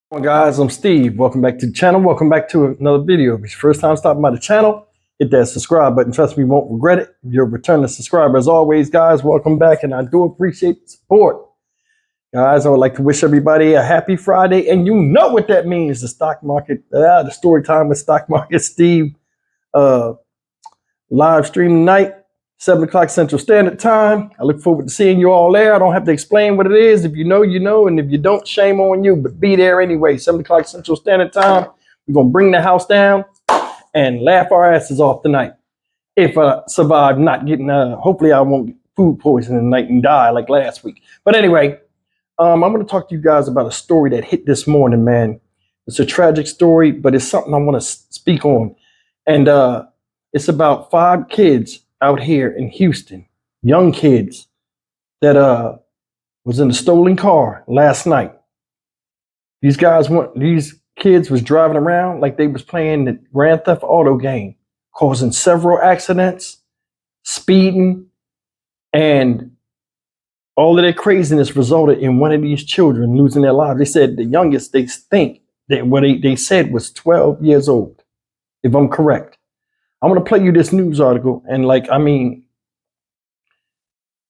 Well, guys, I'm Steve. Welcome back to the channel. Welcome back to another video. If it's your first time stopping by the channel, hit that subscribe button. Trust me, you won't regret it. If you're a returning subscriber, as always, guys, welcome back, and I do appreciate the support. Guys, I would like to wish everybody a happy Friday, and you know what that means, the stock market, the story time with Stock Market Steve live stream tonight, 7 o'clock Central Standard Time. I look forward to seeing you all there. I don't have to explain what it is. If you know, you know, and if you don't, shame on you, but be there anyway. 7 o'clock Central Standard Time. We're going to bring the house down and laugh our asses off tonight. If I survive not getting, hopefully I won't get food poisoning tonight and die like last week. But anyway, I'm going to talk to you guys about a story that hit this morning, man. It's a tragic story, but it's something I want to speak on. And it's about 5 kids out here in Houston, young kids that was in a stolen car last night. These kids was driving around like they was playing the Grand Theft Auto game, causing several accidents, speeding, and all of that craziness resulted in one of these children losing their lives. They said the youngest, they think that what they said was 12 years old, if I'm correct. I'm going to play you this news article, and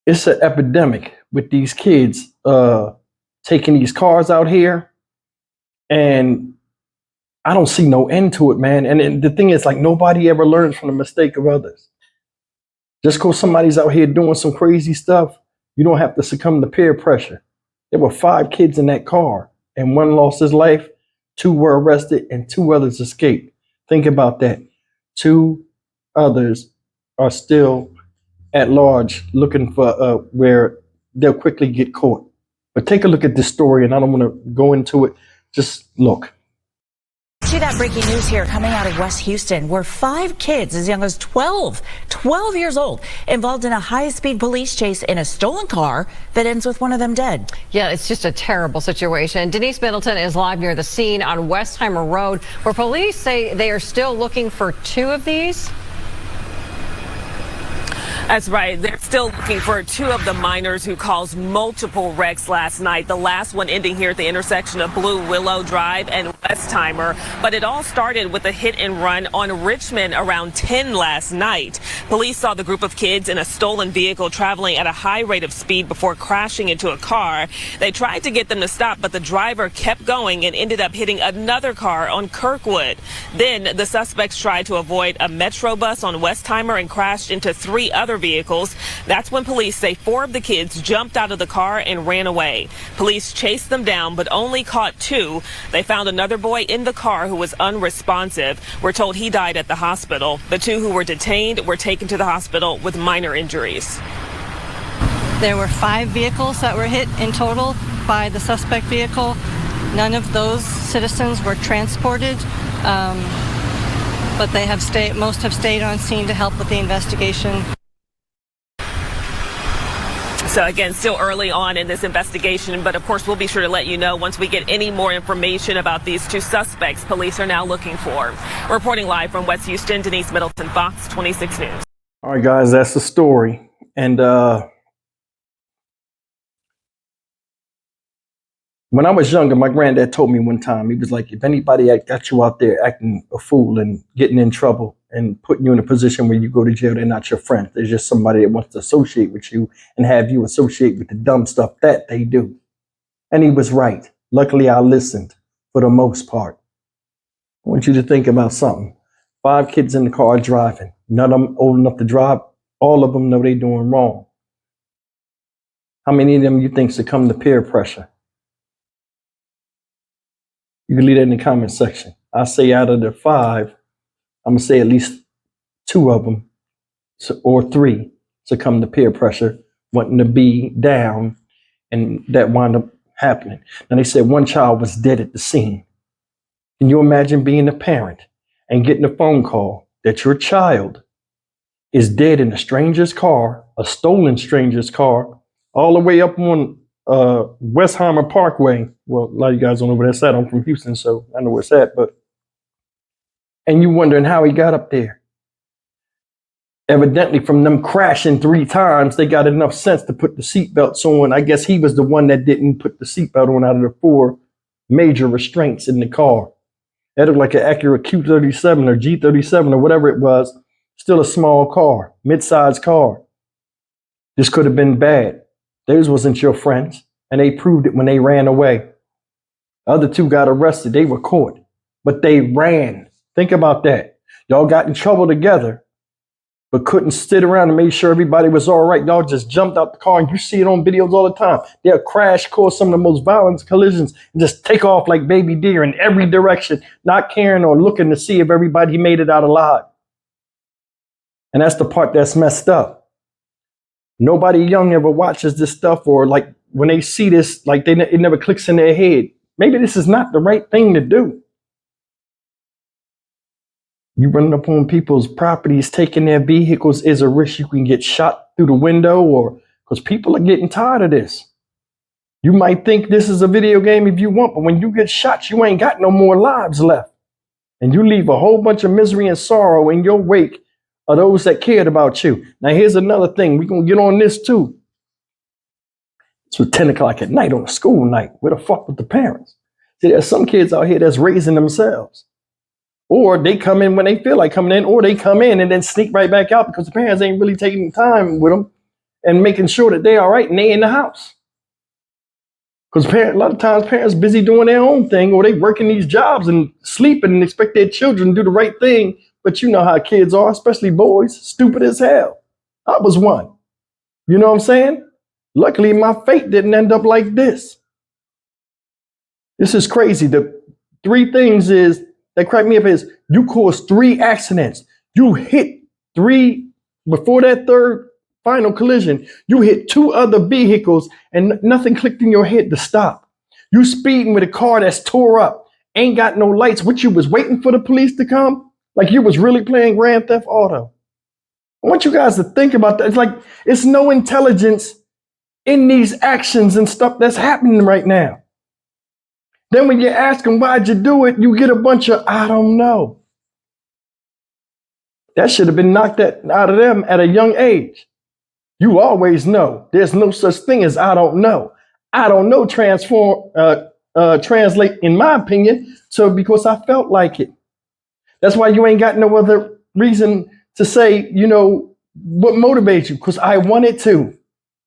it's an epidemic with these kids taking these cars out here, and I don't see no end to it, man. And the thing is, like, nobody ever learns from the mistake of others. Just because somebody's out here doing some crazy stuff, you don't have to succumb to peer pressure. There were 5 kids in that car, and one lost his life, 2 were arrested, and 2 others escaped. Think about that. 2 others are still at large looking for where they'll quickly get caught. But take a look at this story, and I don't want to go into it. Just look. See that breaking news here coming out of West Houston, where 5 kids as young as 12 years old, involved in a high-speed police chase in a stolen car that ends with one of them dead. Yeah, it's just a terrible situation. Denise Middleton is live near the scene on Westheimer Road, where police say they are still looking for 2 of these. That's right. They're still looking for 2 of the minors who caused multiple wrecks last night. The last one ending here at the intersection of Blue Willow Drive and Westheimer. But it all started with a hit and run on Richmond around 10 last night. Police saw the group of kids in a stolen vehicle traveling at a high rate of speed before crashing into a car. They tried to get them to stop, but the driver kept going and ended up hitting another car on Kirkwood. Then the suspects tried to avoid a Metro bus on Westheimer and crashed into 3 other vehicles. That's when police say 4 of the kids jumped out of the car and ran away. Police chased them down, but only caught 2. They found another boy in the car who was unresponsive. We're told he died at the hospital. The 2 who were detained were taken to the hospital with minor injuries. There were 5 vehicles that were hit in total by the suspect vehicle. None of those citizens were transported, but most have stayed on scene to help with the investigation. So again, still early on in this investigation, but of course we'll be sure to let you know once we get any more information about these 2 suspects police are now looking for. Reporting live from West Houston, Denise Middleton, Fox 26 News. All right, guys, that's the story. And when I was younger, my granddad told me one time, he was like, if anybody got you out there acting a fool and getting in trouble and putting you in a position where you go to jail, they're not your friend. They're just somebody that wants to associate with you and have you associate with the dumb stuff that they do. And he was right. Luckily, I listened for the most part. I want you to think about something. 5 kids in the car driving. None of them old enough to drive. All of them know they're doing wrong. How many of them you think succumb to peer pressure? You can leave that in the comment section. I say out of the 5, I'm going to say at least 2 of them or 3 succumb to peer pressure, wanting to be down, and that wound up happening. Now, they said 1 child was dead at the scene. Can you imagine being a parent and getting a phone call that your child is dead in a stranger's car, a stolen stranger's car, all the way up on Westheimer Parkway? Well, a lot of you guys don't know where that's at. I'm from Houston, so I know where it's at. And you wondering how he got up there. Evidently, from them crashing 3 times, they got enough sense to put the seatbelts on. I guess he was the one that didn't put the seatbelt on out of the 4 Major restraints in the car. That looked like an Acura Q37 or G37 or whatever it was. Still a small car, mid-sized car. This could have been bad. Those wasn't your friends, and they proved it when they ran away. The other two got arrested. They were caught, but they ran. Think about that. Y'all got in trouble together, but couldn't sit around and make sure everybody was all right. Y'all just jumped out the car, and you see it on videos all the time. They'll crash, cause some of the most violent collisions, and just take off like baby deer in every direction, not caring or looking to see if everybody made it out alive. And that's the part that's messed up. Nobody young ever watches this stuff, or like when they see this, like it never clicks in their head. Maybe this is not the right thing to do. You running up on people's properties, taking their vehicles is a risk. You can get shot through the window, or because people are getting tired of this. You might think this is a video game if you want, but when you get shot, you ain't got no more lives left. And you leave a whole bunch of misery and sorrow in your wake of those that cared about you. Now, here's another thing. We're going to get on this too. It's 10 o'clock at night on a school night. Where the fuck with the parents? See, there's some kids out here that's raising themselves. Or they come in when they feel like coming in, or they come in and then sneak right back out because the parents ain't really taking time with them and making sure that they all right and they in the house. Because a lot of times parents busy doing their own thing, or they working these jobs and sleeping and expect their children to do the right thing. But you know how kids are, especially boys, stupid as hell. I was one. You know what I'm saying? Luckily, my fate didn't end up like this. This is crazy. The three things is that crack me up is you caused 3 accidents. You hit 3 before that third final collision. You hit 2 other vehicles and nothing clicked in your head to stop. You speeding with a car that's tore up, ain't got no lights. What, you was waiting for the police to come? Like you was really playing Grand Theft Auto. I want you guys to think about that. It's like it's no intelligence in these actions and stuff that's happening right now. Then when you ask them, why'd you do it? You get a bunch of, I don't know. That should have been knocked out of them at a young age. You always know. There's no such thing as I don't know. I don't know translate, in my opinion, so because I felt like it. That's why you ain't got no other reason to say, you know, what motivates you, because I wanted to.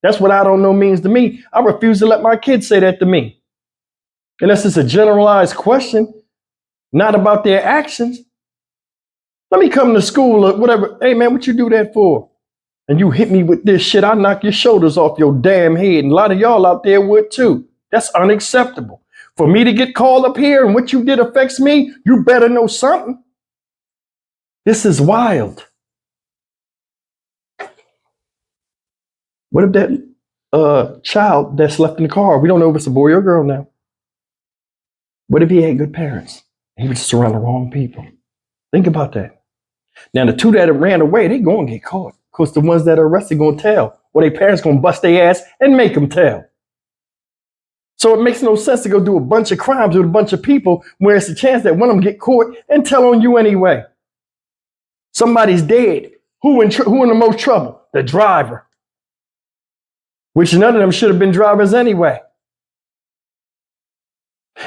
That's what I don't know means to me. I refuse to let my kids say that to me. Unless it's a generalized question, not about their actions. Let me come to school or whatever. Hey, man, what you do that for? And you hit me with this shit, I'll knock your shoulders off your damn head. And a lot of y'all out there would too. That's unacceptable. For me to get called up here and what you did affects me, you better know something. This is wild. What if that child that's left in the car, we don't know if it's a boy or girl now. What if he had good parents? He was just around the wrong people. Think about that. Now, the 2 that ran away, they going to get caught. Because the ones that are arrested going to tell. Or their parents going to bust their ass and make them tell. So it makes no sense to go do a bunch of crimes with a bunch of people where it's a chance that one of them get caught and tell on you anyway. Somebody's dead. Who in the most trouble? The driver. Which none of them should have been drivers anyway.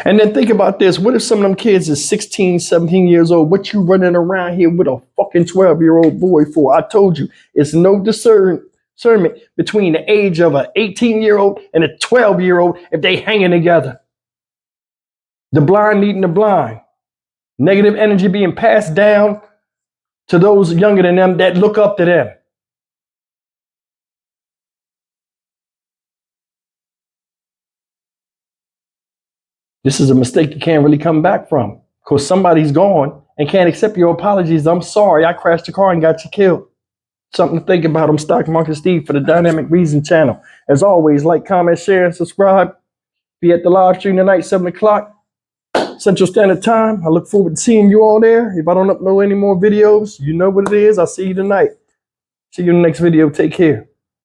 And then think about this. What if some of them kids is 16, 17 years old? What you running around here with a fucking 12-year-old boy for? I told you, it's no discernment between the age of an 18-year-old and a 12-year-old if they hanging together. The blind leading the blind. Negative energy being passed down to those younger than them that look up to them. This is a mistake you can't really come back from because somebody's gone and can't accept your apologies. I'm sorry, I crashed your car and got you killed. Something to think about. I'm Stock Market Steve for the Dynamic Reason channel. As always, like, comment, share, and subscribe. Be at the live stream tonight, 7 o'clock Central Standard Time. I look forward to seeing you all there. If I don't upload any more videos, you know what it is. I'll see you tonight. See you in the next video. Take care.